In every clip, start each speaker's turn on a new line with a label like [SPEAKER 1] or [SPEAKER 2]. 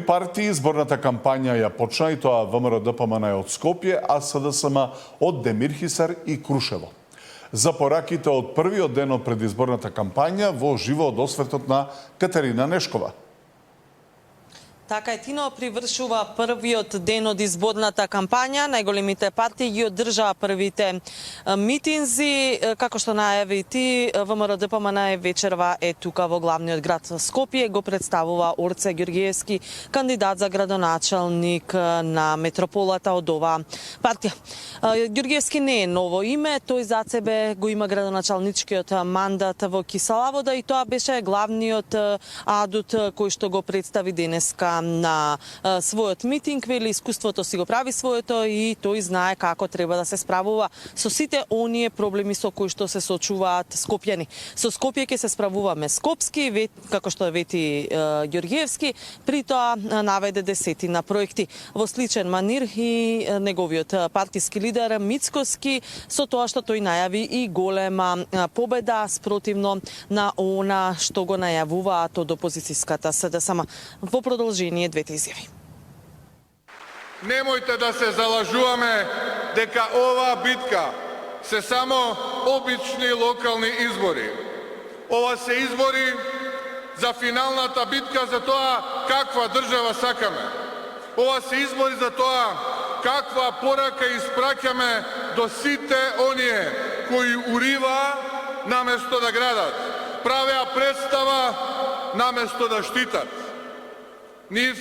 [SPEAKER 1] Партии изборната кампања ја почна и тоа ВМРО-ДПМН од Скопје, а СДСМ од Демирхисар и Крушево. За пораките од првиот ден од предизборната кампања во живо од осветот на Катерина Нешкова.
[SPEAKER 2] Така е, Тино, привршува првиот ден од изборната кампања. Најголемите партии ги одржаа првите митинзи. Како што најави ти, ВМРО-ДПМН вечерва е тука во главниот град Скопје. Го представува Орце Ѓорѓиевски, кандидат за градоначалник на метрополата од оваа партија. Ѓорѓиевски не е ново име, тој за себе го има градоначалничкиот мандат во Кисела Вода и тоа беше главниот адут кој што го представи денеска на својот митинг. Вели, искуството си го прави своето и тој знае како треба да се справува со сите оние проблеми со кои што се соочуваат скопјани. Со Скопје ќе се справуваме скопски, како што вети Ѓорѓиевски, при тоа наведе десетина проекти. Во сличен манир и неговиот партиски лидер Мицкоски, со тоа што тој најави и голема победа спротивно на она што го најавуваат од опозицијската СДСМ. Во продолжение двете изјави.
[SPEAKER 3] Немојте да се залажуваме дека оваа битка се само обични локални избори. Ова се избори за финалната битка за тоа каква држава сакаме. Ова се избори за тоа каква порака испраќаме до сите оние кои уриваа наместо да градат, правеа представа наместо да штитат. Нив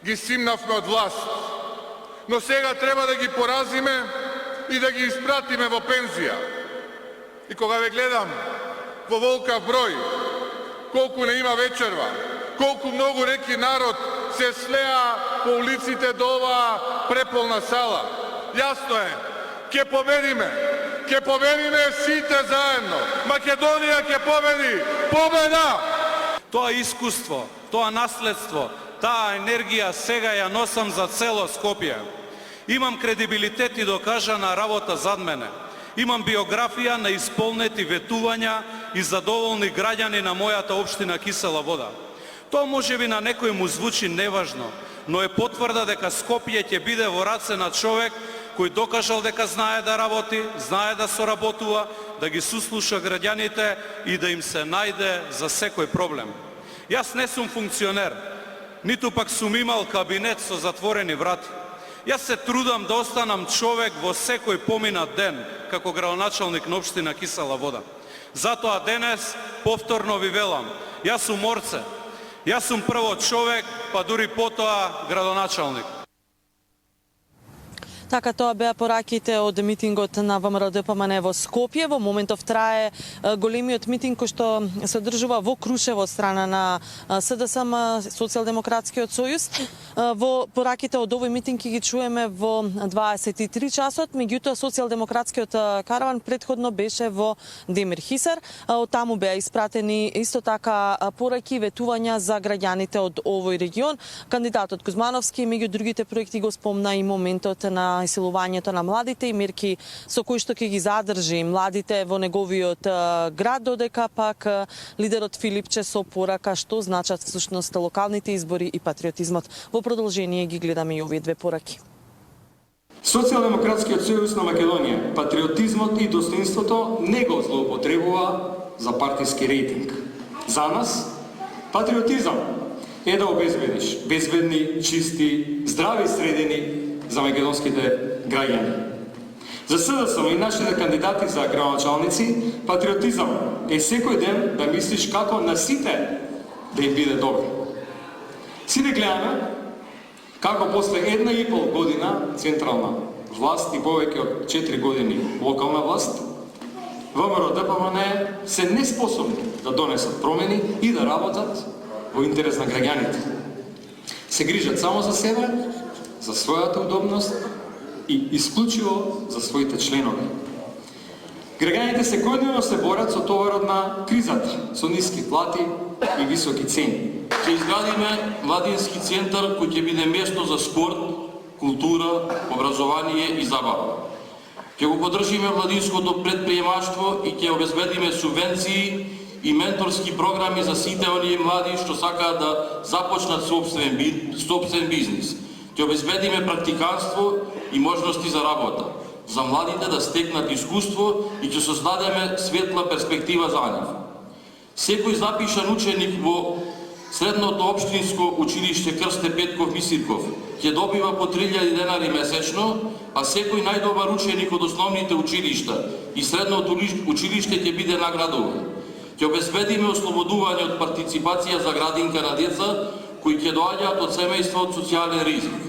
[SPEAKER 3] ги симнавме од власт, но сега треба да ги поразиме и да ги испратиме во пензија. И кога ве гледам во волкав број, колку не има вечерва, колку многу реки народ се слеа по улиците до оваа преполна сала. Јасно е, ќе победиме сите заедно. Македонија ќе победи. Победа!
[SPEAKER 4] Тоа искуство, тоа наследство, таа енергија сега ја носам за цело Скопје. Имам кредибилитет и докажана работа зад мене. Имам биографија на исполнети ветувања и задоволни граѓани на мојата општина Кисела Вода. Тоа можеби на некој му звучи неважно, но е потврда дека Скопје ќе биде во раце на човек кој докажал дека знае да работи, знае да соработува, да ги суслуша граѓаните и да им се најде за секој проблем. Јас не сум функционер, ниту пак сум имал кабинет со затворени врати. Јас се трудам да останам човек во секој поминат ден како градоначалник на општина Кисела Вода. Затоа денес повторно ви велам, јас сум Орце, јас сум прво човек, па дури потоа градоначалник.
[SPEAKER 2] Така, тоа беа пораките од митингот на ВМРО-ДПМН во Скопје. Во моментов трае големиот митинг кој што се одржува во Крушево од страна на СДСМ, Социјалдемократскиот сојуз. Во пораките од овој митинг ги чуеме во 23 часот, меѓутоа Социјалдемократскиот караван претходно беше во Демирхисар. Од таму беа испратени исто така пораки, ветувања за граѓаните од овој регион. Кандидатот Кузмановски меѓу другите проекти го спомна и моментот на исилувањето на младите и мерки со кои што ќе ги задржи младите во неговиот град, додека пак лидерот Филипче со порака што значат всушност локалните избори и патриотизмот. Во продолжение ги гледаме и овие две пораки.
[SPEAKER 5] Социјалдемократскиот сојуз на Македонија патриотизмот и достоинството не го злоупотребува за партиски рейтинг. За нас патриотизам е да обезбедиш безбедни, чисти, здрави средини за македонските граѓани. За СДСМ и нашите кандидати за градоначалници, патриотизам е секој ден да мислиш како на сите да им биде добро. Сите гледаме како после 1,5 година централна власт и повеќе од 4 години локална власт, ВМРО-ДПМН се неспособни да донесат промени и да работат во интерес на граѓаните. Се грижат само за себе, за својата удобност и исклучиво за своите членови. Граѓаните секојдневно се борат со товарот на кризата, со ниски плати и високи цени.
[SPEAKER 6] Ќе изградиме младински центар кој ќе биде место за спорт, култура, образование и забава. Ќе го поддржиме младинското предприемаштво и ќе обезбедиме субвенции и менторски програми за сите оние млади што сакаат да започнат собствен бизнис. Ќе обезбедиме практиканство и можности за работа, за младите да стекнат искуство и ќе создадеме светла перспектива за нив. Секој запишан ученик во средното општинско училиште Крсте Петков Мисирков ќе добива по 3000 денари месечно, а секој најдобар ученик од основните училишта и средното училиште ќе биде наградуван. Ќе обезбедиме ослободување од партиципација за градинка на деца кои ќе доаѓаат од семејства од социјален ризик.